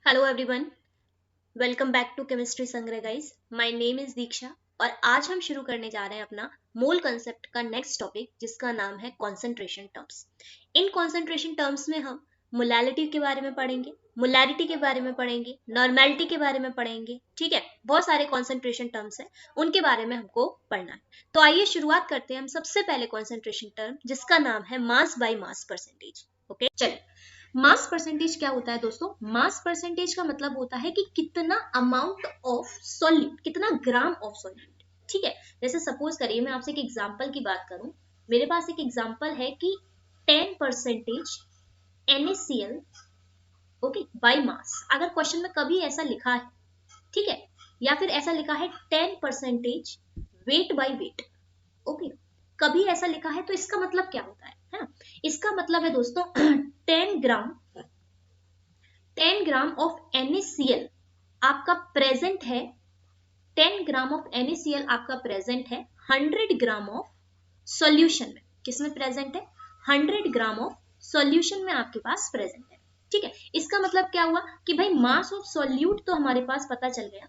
Hello everyone, welcome back to chemistry संग्रह guys. My name is Diksha और आज हम शुरू करने जा रहे हैं अपना मोल कंसेप्ट का नेक्स्ट टॉपिक, जिसका नाम है कंसंट्रेशन टर्म्स। इन कंसंट्रेशन टर्म्स में हम मोलैलिटी के बारे में पढ़ेंगे, मोलैरिटी के बारे में पढ़ेंगे, नॉर्मेलिटी के बारे में पढ़ेंगे। ठीक है, बहुत सारे कंसंट्रेशन टर्म्स हैं, उनके बारे में हमको पढ़ना है। तो आइए शुरुआत करते हैं हम सबसे पहले कंसंट्रेशन टर्म, जिसका नाम है mass by mass percentage. Okay, चलिए। मास परसेंटेज क्या होता है दोस्तों? मास परसेंटेज का मतलब होता है कि कितना अमाउंट ऑफ सॉल्यूट, कितना ग्राम ऑफ सॉल्यूट। ठीक है, जैसे सपोज करिए मैं आपसे एक एग्जांपल की बात करूं। मेरे पास एक एग्जांपल है कि 10% NaCl, ओके, बाय मास। अगर क्वेश्चन में कभी ऐसा लिखा है, ठीक है, या फिर ऐसा लिखा है 10% वेट बाय वेट, ओके, कभी ऐसा लिखा है, तो इसका मतलब क्या होता है ना? इसका मतलब है दोस्तों 10 ग्राम ऑफ NaCl आपका प्रेजेंट है। 10 ग्राम ऑफ NaCl आपका प्रेजेंट है 100 ग्राम ऑफ सॉल्यूशन में। किसमें प्रेजेंट है? 100 ग्राम ऑफ सॉल्यूशन में आपके पास प्रेजेंट है। ठीक है, इसका मतलब क्या हुआ कि भाई मास ऑफ सॉल्यूट तो हमारे पास पता चल गया।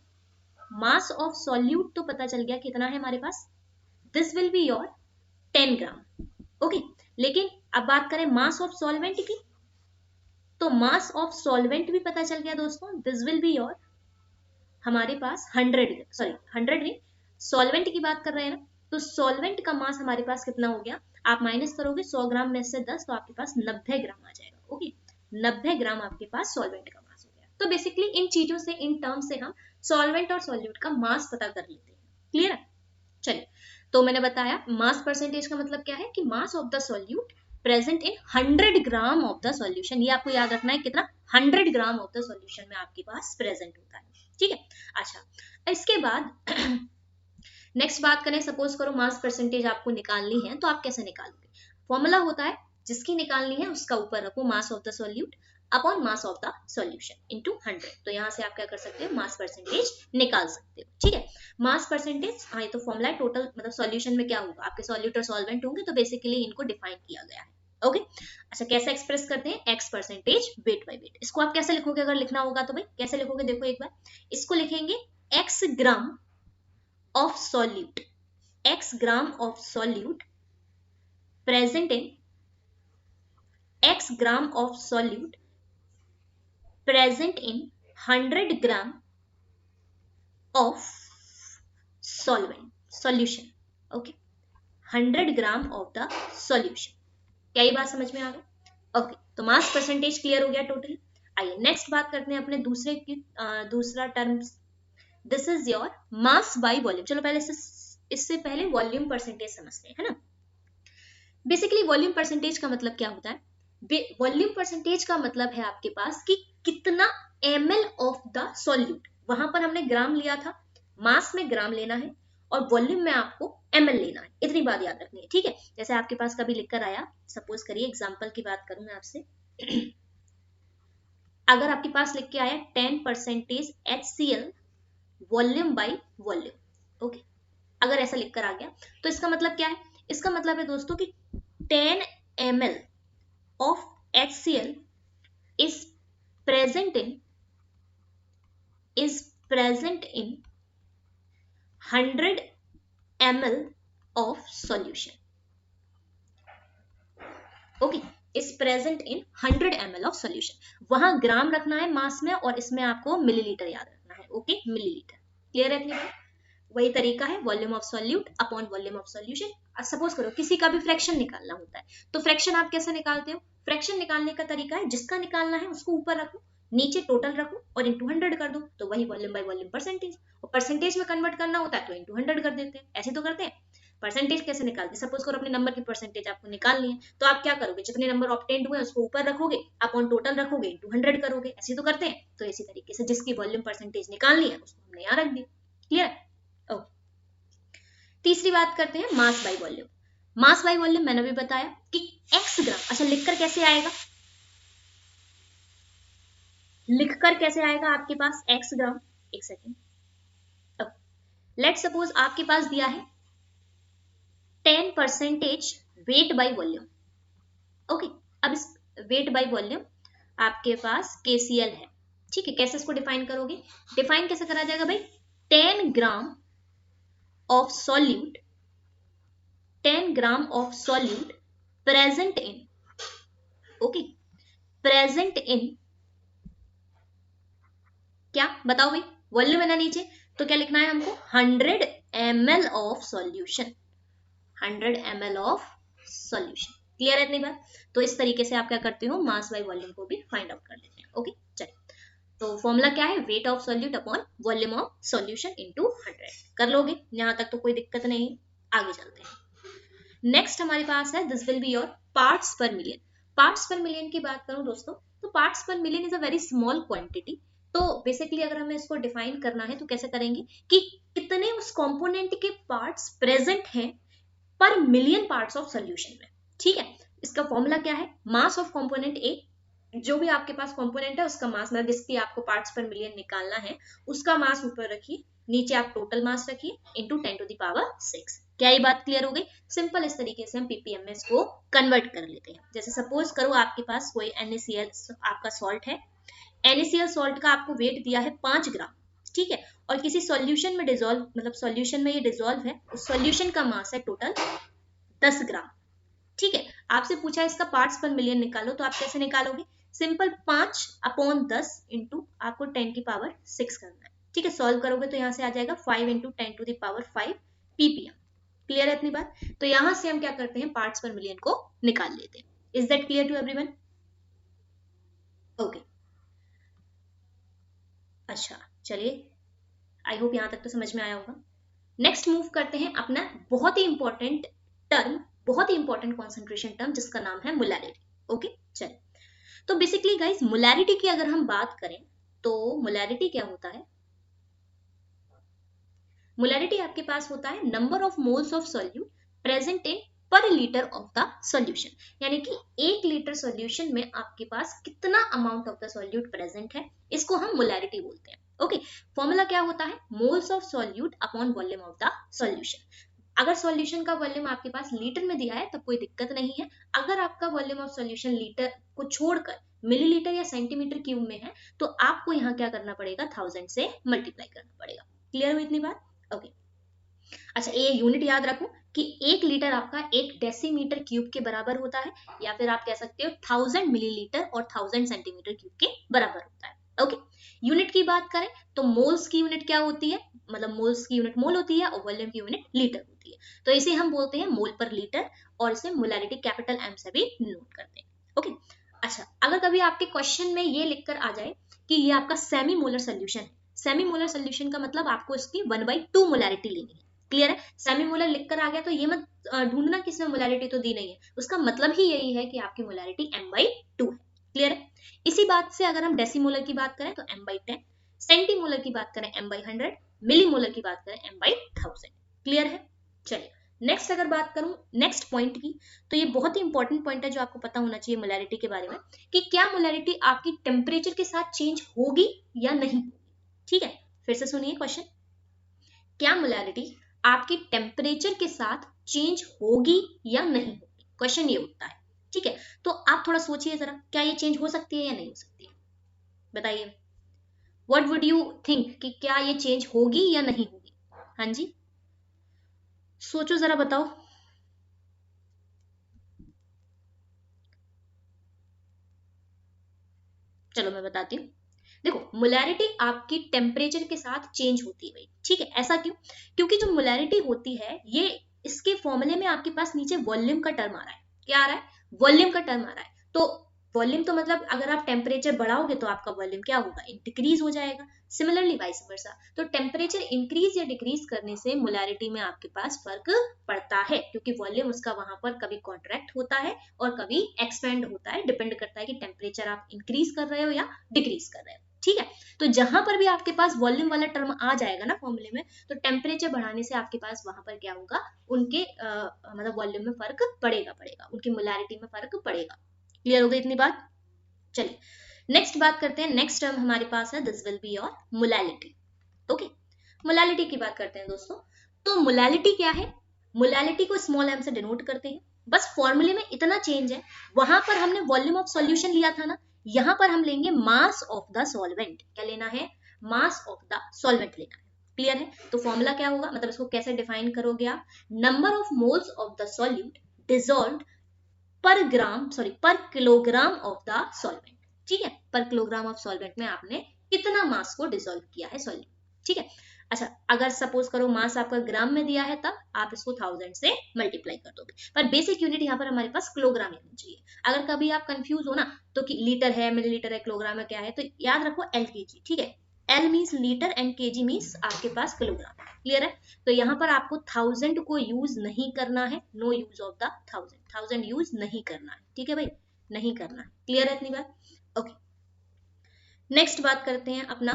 मास ऑफ सॉल्यूट तो पता चल गया कितना है हमारे पास। This will be your 10 gram. Okay, लेकिन अब बात करें मास ऑफ सॉल्वेंट की, तो मास ऑफ सॉल्वेंट भी पता चल गया दोस्तों। दिस विल बी योर हमारे पास 100, सॉरी 100 नहीं, सॉल्वेंट की बात कर रहे हैं ना, तो सॉल्वेंट का मास हमारे पास कितना हो गया? आप माइनस करोगे 100 ग्राम में से 10, तो आपके पास 90 ग्राम आ जाएगा। ओके, 90 ग्राम आपके पास सॉल्वेंट का मास हो गया। तो बेसिकली इन चीजों से, इन टर्म से हम सॉल्वेंट और सॉल्यूट का मास पता कर लेते हैं। क्लियर है? चलिए, तो मैंने बताया मास परसेंटेज का मतलब क्या है कि mass of the solute present in 100 gram of the solution. ये आपको याद रखना है, कितना? 100 ग्राम ऑफ द सॉल्यूशन में आपके पास प्रेजेंट होता है। ठीक है, अच्छा, इसके बाद नेक्स्ट बात करें, सपोज करो मास परसेंटेज आपको निकालनी है, तो आप कैसे निकालोगे? फॉर्मूला होता है, जिसकी निकालनी है उसका ऊपर रखो mass of the solute upon mass of the solution into 100। तो यहां से आप क्या कर सकते हो? मास परसेंटेज निकाल सकते हो। ठीक है, मास परसेंटेज, हाँ, ये तो फॉर्मूला है। टोटल मतलब सॉल्यूशन में क्या होगा, आपके सॉल्यूट और सॉल्वेंट होंगे, तो बेसिकली इनको डिफाइन किया गया है। ओके, अच्छा, कैसे एक्सप्रेस करते हैं? X percentage weight by weight. इसको आप कैसे लिखोगे? अगर लिखना होगा तो भाई कैसे लिखोगे? देखो एक बार, इसको लिखेंगे x gram of solute, x gram of solute present in x gram of solute present in 100 gram of solvent solution. Okay, 100 gram of the solution. क्या ये बात समझ में आ गई? ओके, तो मास परसेंटेज क्लियर हो गया टोटली। आइए नेक्स्ट बात करते हैं अपने दूसरे की, दूसरा terms. This is your mass by volume. चलो पहले इससे पहले वॉल्यूम परसेंटेज समझते हैं, है ना। बेसिकली वॉल्यूम परसेंटेज का मतलब क्या होता है? वॉल्यूम परसेंटेज का मतलब है आपके पास कि कितना ml ऑफ द सॉल्यूट। वहां पर हमने ग्राम लिया था, मास में ग्राम लेना है, और वॉल्यूम में आपको ml लेना है। इतनी बात याद रखनी है। ठीक है, जैसे आपके पास कभी लिखकर आया, सपोज करिए एग्जांपल की बात करूं मैं आपसे अगर आपके पास लिख के आया 10% HCl volume by volume, okay, अगर ऐसा लिखकर आ गया, तो इसका मतलब क्या है? इसका मतलब है दोस्तों कि 10 ml of HCl is present in 100 ml of solution. Okay, is present in 100 ml of solution. वहां ग्राम रखना है मास में, और इसमें आपको मिलीलीटर याद रखना है। Okay, millilitre. क्लियर है? क्लियर? वही तरीका है, volume of solute upon volume of solution. Suppose करो किसी का भी फ्रैक्शन निकालना होता है, तो फ्रैक्शन आप कैसे निकालते हो? फ्रैक्शन निकालने का तरीका है, जिसका निकालना है उसको ऊपर रखो, नीचे टोटल रखो और इंटू 100 कर दो, तो वही वॉल्यूम बाय वॉल्यूम परसेंटेज। और परसेंटेज में कन्वर्ट करना होता है तो इंटू 100 कर देते हैं। ऐसे तो करते हैं। परसेंटेज कैसे निकालते हैं? सपोज करो अपने नंबर की परसेंटेज आपको निकालनी है, तो आप क्या करोगे? जितने नंबर ऑब्टेन्ड हुए उसको ऊपर रखोगे, अपॉन टोटल रखोगे, इंटू 100 करोगे। ऐसे तो करते हैं। तो इसी तरीके से जिसकी वॉल्यूम परसेंटेज निकालनी है उसको हमने यहाँ रख दी। क्लियर? ओके, तीसरी बात करते हैं mass by volume. Mass by volume मैंने भी बताया कि x ग्राम। अच्छा, लिखकर कैसे आएगा? लिखकर कैसे आएगा आपके पास x ग्राम? एक सेकेंड। लेट सपोज आपके पास दिया है 10% वेट बाय वॉल्यूम। ओके, अब इस वेट बाय वॉल्यूम आपके पास KCl है, ठीक है, कैसे इसको डिफाइन करोगे? डिफाइन कैसे करा जाएगा भाई? 10 gram of solute, 10 gram of solute present in, okay, present in क्या बताओ भाई? वॉल्यूम है ना नीचे, तो क्या लिखना है हमको? 100 ml of solution, 100 ml of solution. Clear है इतनी बात? तो इस तरीके से आप क्या करते हो, मास बाय वॉल्यूम को भी फाइंड आउट कर लेते हैं। ओके चलिए, तो फॉर्मूला क्या है? Weight of solute upon volume of solution into 100। कर लोगे यहां तक तो कोई दिक्कत नहीं है, आगे चलते हैं। नेक्स्ट हमारे पास है this will be your parts पर मिलियन। पार्ट्स पर मिलियन की बात करूं दोस्तों, तो पार्ट्स पर million is a very small quantity. तो बेसिकली अगर हमें इसको डिफाइन करना है तो कैसे करेंगे कि कितने उस कंपोनेंट के पार्ट्स प्रेजेंट हैं पर मिलियन पार्ट्स ऑफ सॉल्यूशन में। ठीक है, इसका फॉर्मूला क्या है? मास ऑफ कंपोनेंट ए, जो भी आपके पास कंपोनेंट है उसका मास, मतलब जिसकी आपको पार्ट्स पर मिलियन निकालना है उसका मास ऊपर रखिए, नीचे आप टोटल मास रखिए इनटू 10 टू द पावर 6। क्या ये बात क्लियर हो गई? सिंपल इस तरीके से हम पीपीएमएस को कन्वर्ट कर लेते हैं। जैसे सपोज करो आपके पास कोई NaCl आपका सॉल्ट है, NaCl सॉल्ट का आपको वेट दिया है 5 ग्राम, ठीक है, और किसी सॉल्यूशन में डिसॉल्व, मतलब सॉल्यूशन में ये डिसॉल्व है, उस सॉल्यूशन का मास है टोटल 10 ग्राम। ठीक है, आपसे पूछा है इसका पार्ट्स पर मिलियन निकालो, तो आप कैसे निकालोगे? सिंपल 5/10 इंटू आपको 10 की पावर 6 करना है। ठीक है, सॉल्व करोगे तो यहाँ से आ जाएगा 5 into 10 to the power 5 ppm। Clear है इतनी बात? तो यहां से हम क्या करते हैं, पार्ट्स पर मिलियन को निकाल लेते हैं। Is that clear to everyone? Okay, अच्छा चलिए, आई होप यहां तक तो समझ में आया होगा। नेक्स्ट मूव करते हैं अपना बहुत ही इंपॉर्टेंट टर्म, बहुत ही इंपॉर्टेंट कॉन्सेंट्रेशन टर्म, जिसका नाम है मोलैरिटी। ओके चलिए, तो बेसिकली गाइस मोलैरिटी की अगर हम बात करें तो मोलैरिटी क्या होता है? मोलैरिटी आपके पास होता है number of moles of solute present in पर लीटर ऑफ द सॉल्यूशन, यानी कि 1 लीटर सॉल्यूशन में आपके पास कितना amount of the solute present है, इसको हम मोलैरिटी बोलते हैं। ओके, फॉर्मूला क्या होता है? Moles of solute upon volume of the solution. अगर सॉल्यूशन का वॉल्यूम आपके पास लीटर में दिया है तब कोई दिक्कत नहीं है। अगर आपका वॉल्यूम ऑफ सॉल्यूशन लीटर को छोड़कर मिलीलीटर या सेंटीमीटर क्यूब में है तो आपको यहाँ क्या करना पड़ेगा? 1000 से मल्टीप्लाई करना पड़ेगा। क्लियर हुई इतनी बात? ओके अच्छा, ये यूनिट याद रखो कि 1 लीटर आपका 1 डेसीमीटर क्यूब के बराबर होता है, या फिर आप कह सकते हो 1000 मिलीलीटर और 1000 सेंटीमीटर क्यूब के बराबर होता है। ओके, यूनिट की बात करें तो मोल्स की यूनिट क्या होती है? मतलब मोल्स की यूनिट मोल होती है और वॉल्यूम की यूनिट लीटर होती है, तो इसे हम बोलते हैं मोल पर लीटर, और इसे मोलैरिटी कैपिटल M से भी नोट करते हैं। ओके अच्छा, अगर कभी आपके क्वेश्चन में ये लिखकर आ जाए कि ये आपका सेमी मोलर सोल्यूशन है, सेमी मोलर सोल्यूशन का मतलब आपको इसकी 1/2 मोलैरिटी लेनी है। क्लियर है? सेमी मोलर लिखकर आ गया तो ये मत ढूंढना किसमें मोलैरिटी तो दी नहीं है, उसका मतलब ही यही है कि आपकी मोलैरिटी M/2 है। क्लियर है? इसी बात से अगर हम डेसीमोलर की बात करें तो M/10, सेंटीमोलर की बात करें M/100, मिलीमोलर की बात करें M/1000। क्लियर है? चलिए नेक्स्ट अगर बात करूं नेक्स्ट पॉइंट की, तो ये बहुत ही इंपॉर्टेंट पॉइंट है जो आपको पता होना चाहिए मोलैरिटी के बारे में, कि क्या मोलैरिटी आपकी टेम्परेचर के साथ चेंज होगी या नहीं। ठीक है, फिर से सुनिए क्वेश्चन, क्या मोलैरिटी आपकी टेम्परेचर के साथ चेंज होगी या नहीं होगी? क्वेश्चन ये उठता है। ठीक है, तो आप थोड़ा सोचिए जरा, क्या ये चेंज हो सकती है या नहीं हो सकती है? बताइए, व्हाट वुड यू थिंक कि क्या ये चेंज होगी या नहीं होगी? हाँ जी, सोचो जरा, बताओ। चलो मैं बताती हूँ। देखो, मोलैरिटी आपकी टेम्परेचर के साथ चेंज होती है भाई। ठीक है, ऐसा क्यों? क्योंकि जो मोलैरिटी होती है ये, इसके फॉर्मूले में आपके पास नीचे वॉल्यूम का टर्म आ रहा है। क्या आ रहा है? वॉल्यूम का टर्म आ रहा है। तो वॉल्यूम तो मतलब अगर आप टेम्परेचर बढ़ाओगे तो आपका वॉल्यूम क्या होगा? डिक्रीज हो जाएगा। सिमिलरली वाइस वर्सा, तो टेम्परेचर इंक्रीज या डिक्रीज करने से मोलैरिटी में आपके पास फर्क पड़ता है, क्योंकि वॉल्यूम उसका वहां पर कभी कॉन्ट्रैक्ट होता है और कभी एक्सपेंड होता है, डिपेंड करता है कि टेम्परेचर आप इंक्रीज कर रहे हो या डिक्रीज कर रहे हो। ठीक है, तो जहां पर भी आपके पास वॉल्यूम वाला टर्म आ जाएगा ना फॉर्मूले में, तो टेम्परेचर बढ़ाने से आपके पास वहां पर क्या होगा? उनके मतलब वॉल्यूम में फर्क पड़ेगा, उनकी मोलैरिटी में फर्क पड़ेगा। क्लियर हो गई इतनी बात? चलिए नेक्स्ट बात करते हैं। नेक्स्ट टर्म हमारे पास है this will be your molality. Okay, molality की बात करते हैं दोस्तों। तो मोलैलिटी क्या है? मोलैलिटी को स्मॉल m से डिनोट करते हैं। बस फॉर्मूले में इतना चेंज है, वहां पर हमने वॉल्यूम ऑफ सॉल्यूशन लिया था ना, यहां पर हम लेंगे मास ऑफ द सॉल्वेंट। क्या लेना है? मास ऑफ द सॉल्वेंट लेना है। क्लियर है? तो फॉर्मूला क्या होगा, मतलब इसको कैसे डिफाइन करोगे आप? Number of moles of the solute dissolved पर किलोग्राम ऑफ द सॉल्वेंट। ठीक है, पर किलोग्राम ऑफ सॉल्वेंट में आपने कितना मास को डिसॉल्व किया है सॉल्यूट। ठीक है, अच्छा अगर सपोज करो मास आपका ग्राम में दिया है तब आप इसको 1000 से मल्टीप्लाई कर दोगे, पर बेसिक यूनिट यहाँ पर हमारे पास किलोग्राम होनी चाहिए। अगर कभी आप कंफ्यूज हो ना तो कि लीटर है, मिलीलीटर है, किलोग्राम है, क्या है, तो याद रखो LKG। ठीक है, L means litre and KG means आपके पास किलोग्राम। क्लियर है? तो यहाँ पर आपको 1000 को यूज नहीं करना है, no use of the 1000 use नहीं करना है। ठीक है भाई, नहीं करना है। क्लियर है इतनी बात? ओके, नेक्स्ट बात करते हैं अपना,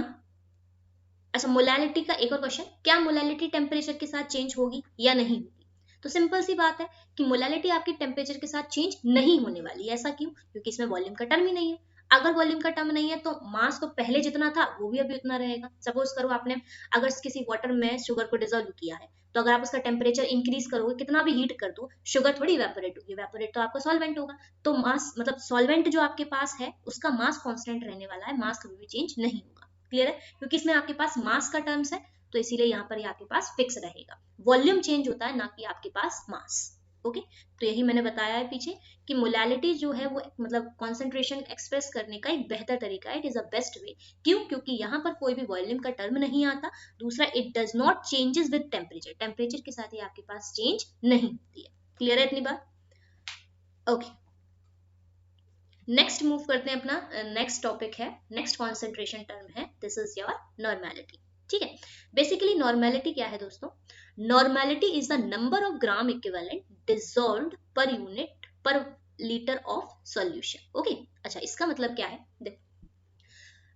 अच्छा मोलैलिटी का एक और क्वेश्चन, क्या मोलैलिटी टेम्परेचर के साथ चेंज होगी या नहीं होगी? तो सिंपल सी बात है कि मोलैलिटी आपकी टेम्परेचर के साथ चेंज नहीं होने वाली है। ऐसा क्यों? क्योंकि इसमें वॉल्यूम का टर्म ही नहीं है। अगर वॉल्यूम का टर्म नहीं है तो मास तो पहले जितना था वो भी अभी उतना रहेगा। सपोज करो आपने अगर किसी वाटर में शुगर को डिजोल्व किया है, तो अगर आप उसका टेम्परेचर इंक्रीज करोगे, कितना भी हीट कर दो, शुगर थोड़ी इवेपोरेट होगी, इवेपोरेट तो आपका सॉल्वेंट होगा। तो मास मतलब सॉल्वेंट जो आपके पास है उसका मास कांस्टेंट रहने वाला है, मास कभी भी चेंज नहीं होगा। क्लियर है? क्योंकि इसमें आपके पास मास का टर्म्स है, तो इसीलिए यहाँ पर आपके पास फिक्स रहेगा। वॉल्यूम चेंज होता है, ना कि आपके पास मास। ओके, तो यही मैंने बताया है पीछे कि मोलैलिटी जो है वो मतलब कॉन्सेंट्रेशन एक्सप्रेस करने का एक बेहतर तरीका है। It is a best way. क्यों? क्योंकि यहाँ पर कोई भी वॉल्यूम का टर्म नहीं आता। दूसरा, it does not changes with temperature, temperature के साथ ही आपके पास चेंज नहीं होती है। क्लियर है इतनी बात? ओके, नेक्स्ट मूव करते हैं अपना, नेक्स्ट टॉपिक है, नेक्स्ट कॉन्सेंट्रेशन टर्म है, दिस इज योर नॉर्मेलिटी। ठीक है, बेसिकली नॉर्मेलिटी क्या है दोस्तों? Normality is the number of gram equivalent dissolved per unit पर लीटर ऑफ सॉल्यूशन। ओके, अच्छा इसका मतलब क्या है? देखो,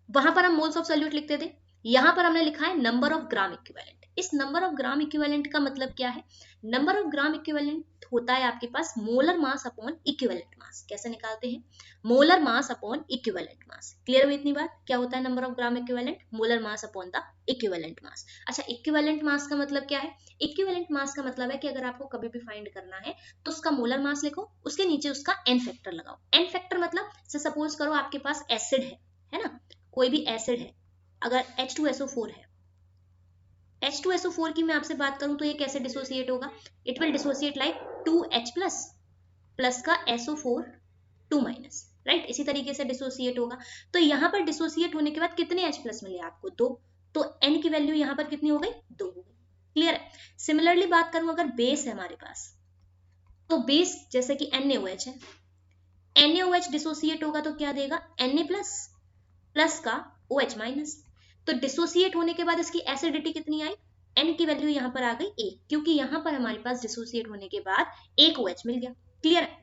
वहां पर हम मोल्स ऑफ सॉल्यूट लिखते थे, यहां पर हमने लिखा है नंबर ऑफ ग्राम इक्विवेलेंट। इस नंबर ऑफ ग्राम इक्विवेलेंट का मतलब क्या है? नंबर ऑफ ग्राम इक्विवेलेंट होता है आपके पास molar mass upon equivalent mass. कैसे निकालते हैं? Molar mass upon equivalent mass. Clear हुई इतनी बात? क्या होता है number of gram equivalent? Molar mass upon the equivalent mass. अच्छा, इक्विवेलेंट मास का मतलब क्या है? इक्विवेलेंट मास का मतलब है कि अगर आपको कभी भी फाइंड करना है तो उसका मोलर मास लिखो, उसके नीचे उसका एन फैक्टर लगाओ। एन फैक्टर मतलब सपोज करो आपके पास एसिड है ना, कोई भी एसिड है, अगर H2SO4 है, H2SO4 की मैं आपसे बात करूं तो ये कैसे डिसोसिएट होगा? It will dissociate like 2H plus plus का SO4 2 माइनस, राइट? इसी तरीके से डिसोसिएट होगा। तो यहाँ पर डिसोसिएट होने के बाद कितने H प्लस मिले आपको? 2। तो N की वैल्यू यहाँ पर कितनी हो गई? 2 हो गई। क्लियर है? सिमिलरली बात करूं अगर बेस है हमारे पास, तो बेस जैसे कि NaOH है, NaOH डिसोसिएट होगा तो क्या देगा? Na प्लस प्लस का OH माइनस। तो डिसोसिएट होने के बाद इसकी एसिडिटी कितनी आई? N की वैल्यू यहाँ पर आ गई 1, क्योंकि यहाँ पर हमारे पास डिसोसिएट होने के बाद एक OH मिल गया। क्लियर है?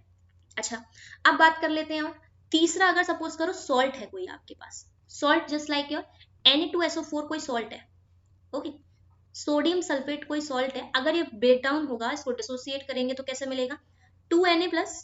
अच्छा, अब बात कर लेते हैं और तीसरा, अगर सपोज करो सॉल्ट है कोई आपके पास, salt just like your Na2SO4 कोई सॉल्ट है। ओके, सोडियम सल्फेट कोई सॉल्ट है, अगर ये ब्रेक डाउन होगा, इसको डिसोसिएट करेंगे तो कैसे मिलेगा? 2Na प्लस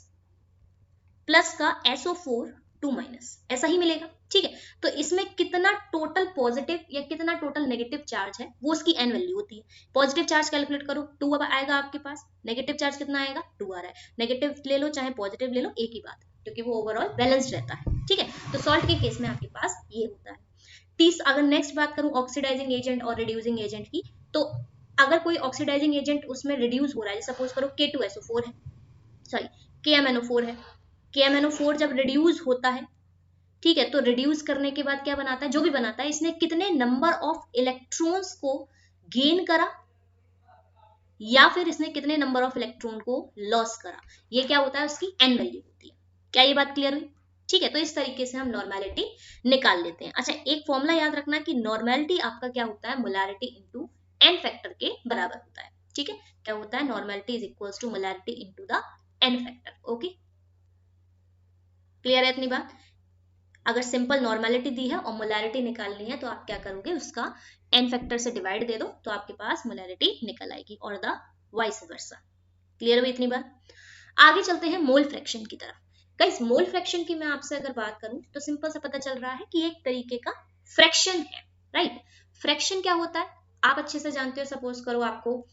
प्लस का SO4 2 माइनस, ऐसा ही मिलेगा। ठीक है, तो इसमें कितना टोटल पॉजिटिव या कितना टोटल नेगेटिव चार्ज है वो उसकी एन वैल्यू होती है। पॉजिटिव चार्ज कैलकुलेट करो, 2 अब आएगा आपके पास, नेगेटिव चार्ज कितना आएगा? 2 आ रहा है। नेगेटिव ले लो चाहे पॉजिटिव ले लो, एक ही बात, क्योंकि वो ओवरऑल बैलेंस्ड रहता है। ठीक है, तो सॉल्ट के केस में आपके पास ये होता है। अगर नेक्स्ट बात करूं ऑक्सीडाइजिंग एजेंट और रिड्यूसिंग एजेंट की, तो अगर कोई ऑक्सीडाइजिंग एजेंट उसमें रिड्यूस हो रहा है, सपोज करो K2SO4 है, सॉरी KMNO4 है, KMNO4 जब रिड्यूस होता है, ठीक है, तो रिड्यूस करने के बाद क्या बनाता है? जो भी बनाता है, इसने कितने नंबर ऑफ इलेक्ट्रॉन्स को गेन करा या फिर इसने कितने नंबर ऑफ इलेक्ट्रॉन को लॉस करा, ये क्या होता है? उसकी एन वैल्यू होती है। क्या ये बात क्लियर हुई? ठीक है, तो इस तरीके से हम नॉर्मेलिटी निकाल लेते हैं। अच्छा, एक फॉर्मूला याद रखना कि नॉर्मेलिटी आपका क्या होता है? मोलैरिटी इनटू एन फैक्टर के बराबर होता है। ठीक है, क्या होता है? Normality is equals to molarity into the N factor. Okay, clear है इतनी बात? अगर सिंपल नॉर्मेलिटी दी है और मोलैरिटी निकालनी है तो आप क्या करोगे? उसका एन फैक्टर से डिवाइड दे दो तो आपके पास मोलैरिटी निकल आएगी, और द वाइस वर्सा। क्लियर हुई इतनी बात? आगे चलते हैं मोल फ्रैक्शन की तरफ। गाइस, मोल फ्रैक्शन की मैं आपसे अगर बात करूं तो सिंपल सा पता चल रहा है कि एक तरीके का फ्रैक्शन है, राइट? फ्रैक्शन क्या होता है? आप अच्छे से जानते हो, सपोज करो आपको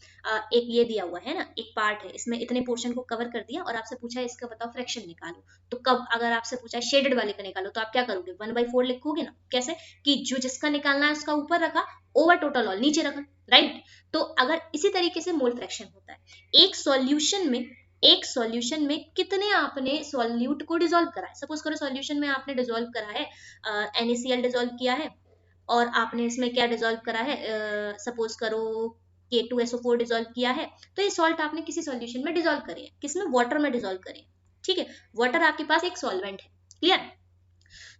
एक ये दिया हुआ है ना, एक पार्ट है, इसमें इतने पोर्शन को कवर कर दिया और आपसे पूछा है इसका बताओ फ्रैक्शन निकालो, तो कब अगर आपसे पूछा है शेडेड वाले का निकालो तो आप क्या करोगे, 1/4 लिखोगे ना। कैसे कि जो जिसका निकालना है उसका ऊपर रखा, ओवर टोटल ऑल नीचे रखा, राइट। तो अगर इसी तरीके से मोल फ्रैक्शन होता है, एक सॉल्यूशन में कितने आपने सॉल्यूट को डिसॉल्व करा है। सपोज करो सॉल्यूशन में आपने डिसॉल्व करा है, NaCl डिसॉल्व किया है, और आपने इसमें क्या डिसॉल्व करा है, सपोज करो K2SO4 डिसॉल्व किया है। तो ये सॉल्ट आपने किसी सॉल्यूशन में डिसॉल्व करे हैं, किसमें, वाटर में डिसॉल्व करे हैं, ठीक है। वाटर आपके पास एक सॉल्वेंट है, क्लियर।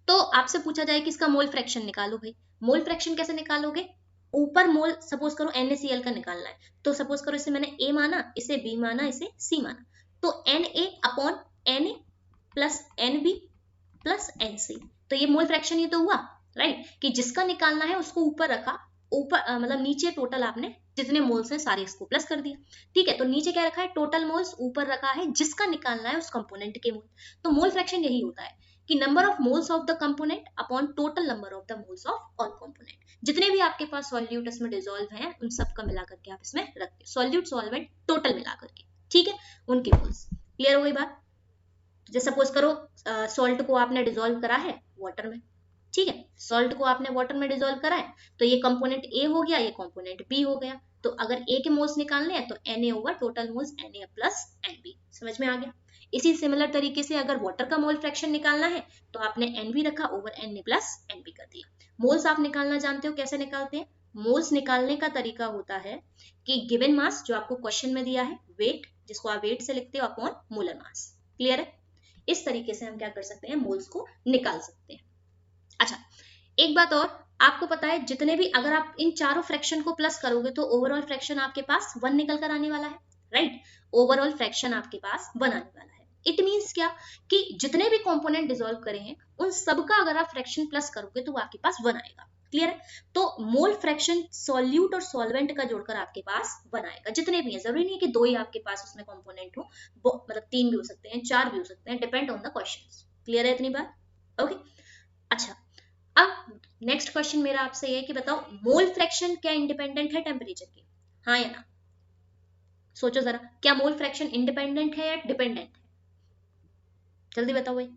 तो आपसे पूछा जाए कि इसका मोल फ्रैक्शन निकालो भाई। मोल फ्रैक्शन कैसे निकालोगे, ऊपर मोल सपोज करो NaCl का निकालना है, तो सपोज करो इसे मैंने A माना, इसे B माना, इसे C माना, तो Na upon Na plus NB plus NC, तो ये मोल फ्रैक्शन ही तो हुआ, राइट। कि जिसका निकालना है उसको ऊपर रखा, ऊपर मतलब नीचे टोटल आपने जितने मोल्स हैं सारे इसको प्लस कर दिया, ठीक है। तो नीचे क्या रखा है, टोटल मोल्स, ऊपर रखा है जिसका निकालना है उस कंपोनेंट के मोल। तो मोल फ्रैक्शन यही होता है कि number of moles of the component upon total number of the moles of all component. जितने भी आपके पास सॉल्यूट इसमें डिसॉल्व हैं उन सब का मिला करके आप इसमें रखते हैं, सॉल्यूट सॉल्वेंट टोटल मिला करके, ठीक है, उनके मोल्स। क्लियर हो गई बात। जैसे सपोज करो सॉल्ट को आपने डिसॉल्व करा है वाटर में, ठीक है, सॉल्ट को आपने वाटर में डिसॉल्व करा है, तो ये कंपोनेंट ए हो गया, ये कंपोनेंट बी हो गया। तो अगर ए के मोल्स निकालने हैं तो Na over total moles Na plus Nb, समझ में आ गया। इसी सिमिलर तरीके से अगर वाटर का मोल फ्रैक्शन निकालना है तो आपने Nb रखा ओवर Na प्लस Nb कर दिया। मोल्स आप निकालना जानते हो कैसे निकालते हैं। मोल्स निकालने का तरीका होता है कि गिवन मास जो आपको क्वेश्चन में दिया है, वेट जिसको आप वेट से लिखते हो अपॉन मोलर मास, क्लियर है। इस तरीके से हम क्या कर सकते हैं, मोल्स को निकाल सकते हैं। अच्छा, एक बात और, आपको पता है जितने भी अगर आप इन चारों फ्रैक्शन को प्लस करोगे तो ओवरऑल फ्रैक्शन आपके पास 1 निकल कर आने वाला है, राइट। ओवरऑल फ्रैक्शन आपके पास 1 आने वाला है। इट मींस क्या कि जितने भी कंपोनेंट डिसॉल्व करे हैं उन सब का अगर आप फ्रैक्शन प्लस करोगे तो वो आपके पास 1 आएगा, क्लियर है। तो मोल फ्रैक्शन सॉल्यूट और सॉल्वेंट का जोड़कर आपके पास 1 आएगा, जितने भी है। जरूरी नहीं है कि 2 ही आपके पास उसमें कंपोनेंट हो, मतलब 3 भी हो सकते हैं, 4 भी हो सकते हैं, depend on the question. Clear है इतनी बात, ओके। अच्छा, अब नेक्स्ट क्वेश्चन मेरा आपसे ये है कि बताओ मोल फ्रैक्शन क्या इंडिपेंडेंट है टेम्परेचर के, हाँ या ना। सोचो जरा, क्या मोल फ्रैक्शन इंडिपेंडेंट है या डिपेंडेंट है, जल्दी बताओ भाई।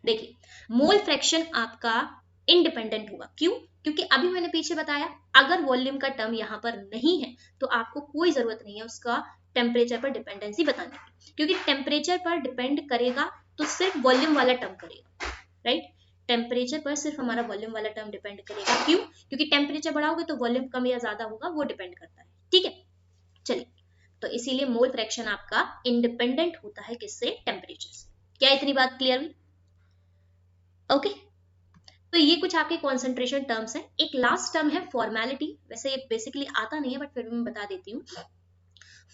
देखिए मोल फ्रैक्शन आपका इंडिपेंडेंट होगा, क्यों, क्योंकि अभी मैंने पीछे बताया अगर वॉल्यूम का टर्म यहां पर नहीं है तो आपको कोई जरूरत नहीं है उसका टेम्परेचर पर डिपेंडेंसी बताने की, क्योंकि टेम्परेचर पर डिपेंड करेगा तो सिर्फ वॉल्यूम वाला टर्म करेगा, राइट। टेम्परेचर पर सिर्फ हमारा वॉल्यूम वाला टर्म डिपेंड करेगा, क्यों, क्योंकि टेम्परेचर बढ़ाओगे तो वॉल्यूम कम या ज्यादा होगा, वो डिपेंड करता है, ठीक है। चलिए, तो इसीलिए मोल फ्रैक्शन आपका इंडिपेंडेंट होता है किससे, टेम्परेचर से। क्या इतनी बात क्लियर हुई, ओके। तो ये कुछ आपके कॉन्सेंट्रेशन टर्म्स हैं। एक लास्ट टर्म है फॉर्मेलिटी, वैसे ये बेसिकली आता नहीं है बट फिर भी मैं बता देती हूँ।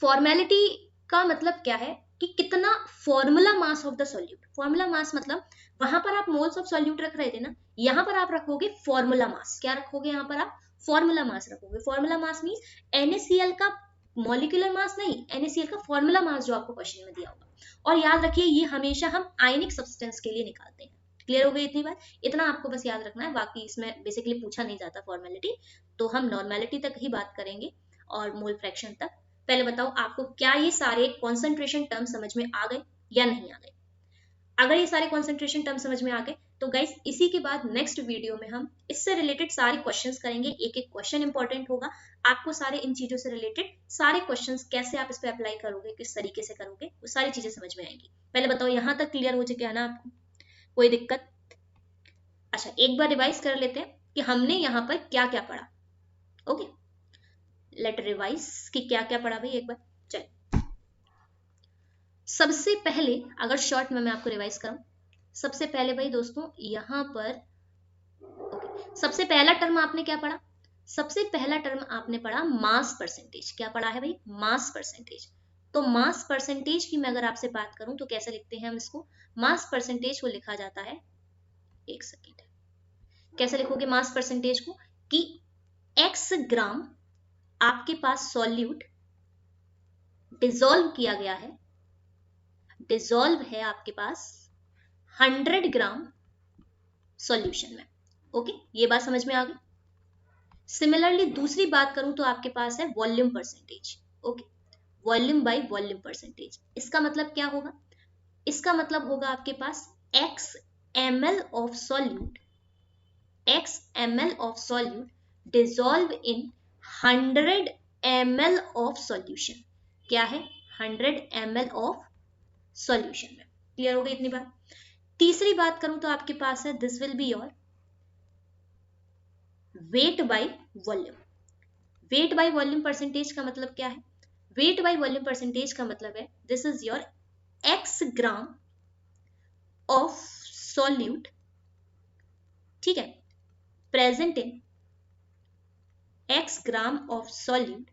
फॉर्मेलिटी का मतलब क्या है कि कितना formula mass of the solute. Formula mass मतलब वहां पर आप मोल्स ऑफ सॉल्यूट रख रहे थे ना, यहां पर आप रखोगे फॉर्मूला मास। क्या रखोगे यहाँ पर आप, फॉर्मूला मास रखोगे। फॉर्मूला मास मींस NaCl का मॉलिक्यूलर मास नहीं, NaCl का फॉर्मूला मास जो आपको क्वेश्चन में दिया होगा। और याद रखिए ये हमेशा हम आयनिक सब्सटेंस के लिए निकालते हैं। क्लियर हो गई इतनी बात, इतना आपको बस याद रखना है, बाकी इसमें बेसिकली पूछा नहीं जाता फॉर्मेलिटी, तो हम नॉर्मेलिटी तक ही बात करेंगे और मोल फ्रैक्शन तक। पहले बताओ आपको क्या ये सारे कॉन्सेंट्रेशन टर्म समझ में आ गए या नहीं आ गए। अगर ये सारे कॉन्सेंट्रेशन टर्म समझ में आ गए तो गाइस इसी के बाद नेक्स्ट वीडियो में हम इससे रिलेटेड सारे क्वेश्चंस करेंगे। एक एक क्वेश्चन इंपॉर्टेंट होगा, आपको सारे इन चीजों से रिलेटेड सारे क्वेश्चंस कैसे आप इस पे अप्लाई करोगे, किस तरीके से करोगे, वो सारी चीजें समझ में आएंगी। पहले बताओ यहाँ तक क्लियर हो चुके हैं ना आपको, कोई दिक्कत। अच्छा, एक बार रिवाइज कर लेते हैं कि हमने यहाँ पर क्या क्या पढ़ा, ओके। लेट रिवाइज कि क्या क्या पढ़ा भाई, एक बार चल। सबसे पहले अगर शॉर्ट में मैं आपको रिवाइज करूं, सबसे पहले भाई दोस्तों यहाँ पर सबसे पहला टर्म आपने क्या पढ़ा, सबसे पहला टर्म आपने पढ़ा मास परसेंटेज। क्या पढ़ा है भाई, मास परसेंटेज। तो मास परसेंटेज की मैं अगर आपसे बात करूं तो कैसे लिखते हैं हम इसको, मास परसेंटेज को लिखा जाता है, एक सेकेंड, कैसे लिखोगे मास परसेंटेज को, कि x ग्राम आपके पास सॉल्यूट डिसॉल्व किया गया है, डिसॉल्व है आपके पास 100 ग्राम सॉल्यूशन में, ओके। ये बात समझ में आ गई। सिमिलरली दूसरी बात करूं तो आपके पास है volume percentage. Okay, volume by volume percentage. इसका मतलब क्या होगा? इसका मतलब होगा आपके पास x ml of solute dissolve in 100 ml of solution। क्या है? 100 ml of solution में। क्लियर हो गई इतनी बात? तीसरी बात करूं तो आपके पास है this will be your weight by volume. Weight by volume percentage का मतलब क्या है? वेट बाय वॉल्यूम परसेंटेज का मतलब है this is your x gram of solute, ठीक है, present in x gram of solute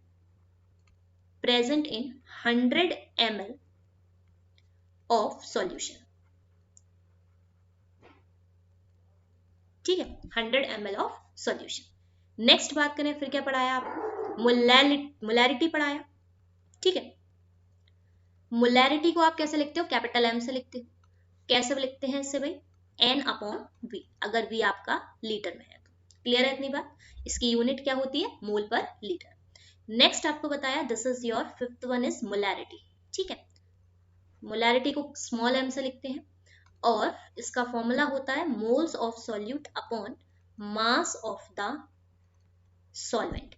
present in 100 ml of solution, ठीक है, 100 ml ऑफ सॉल्यूशन। नेक्स्ट बात करें, फिर क्या पढ़ाया आपको? मोलैरिटी पढ़ाया, ठीक है। मोलैरिटी को आप कैसे लिखते हो? कैपिटल एम से लिखते हो। कैसे लिखते हैं इससे भाई? N अपॉन V, अगर V आपका लीटर में है तो। क्लियर है इतनी बात? इसकी यूनिट क्या होती है? मोल पर लीटर। नेक्स्ट आपको बताया this is your fifth one is molarity, ठीक है। मोलैरिटी को स्मॉल m से लिखते हैं और इसका फॉर्मूला होता है moles of solute upon mass of the solvent,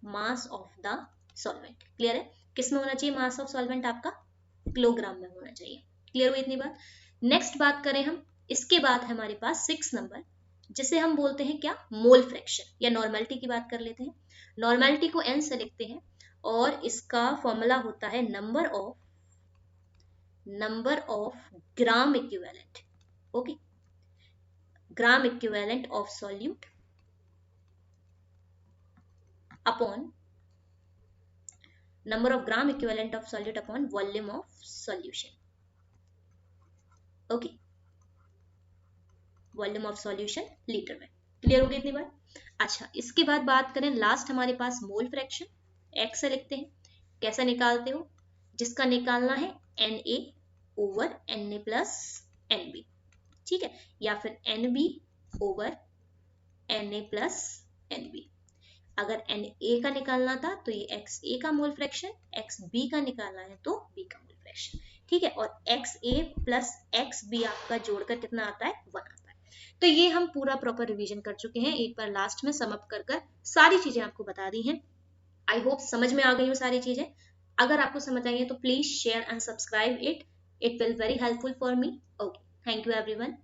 mass of the solvent. Clear है? किसमें होना चाहिए मास ऑफ सॉल्वेंट? आपका किलोग्राम में होना चाहिए। क्लियर हुई इतनी बात? नेक्स्ट बात करें हम, इसके बाद हमारे पास 6 नंबर, जिसे हम बोलते हैं क्या? मोल फ्रैक्शन या नॉर्मेलिटी की बात कर लेते हैं। नॉर्मेलिटी को n से लिखते हैं और इसका फॉर्मूला होता है number of gram equivalent. Okay, gram equivalent of solute upon number of gram equivalent of solute upon volume of solution। Okay, volume of solution litre में। क्लियर हो गई इतनी बात? अच्छा, इसके बाद बात करें लास्ट हमारे पास मोल फ्रैक्शन। x से लिखते हैं। कैसे निकालते हो? जिसका निकालना है Na over Na plus Nb, ठीक है, या फिर Nb over Na plus Nb। अगर Na का निकालना था तो ये XA का मोल फ्रैक्शन, XB का निकालना है तो B का मोल फ्रैक्शन, ठीक है। और XA प्लस XB आपका जोड़कर कितना आता है? 1 आता है। तो ये हम पूरा प्रॉपर रिवीजन कर चुके हैं। एक बार लास्ट में सम अप कर सारी चीजें आपको बता दी हैं। आई होप समझ में आ गई हो सारी चीजें। अगर आपको समझ आई है तो please share and subscribe it will very helpful for me. Okay, thank you everyone.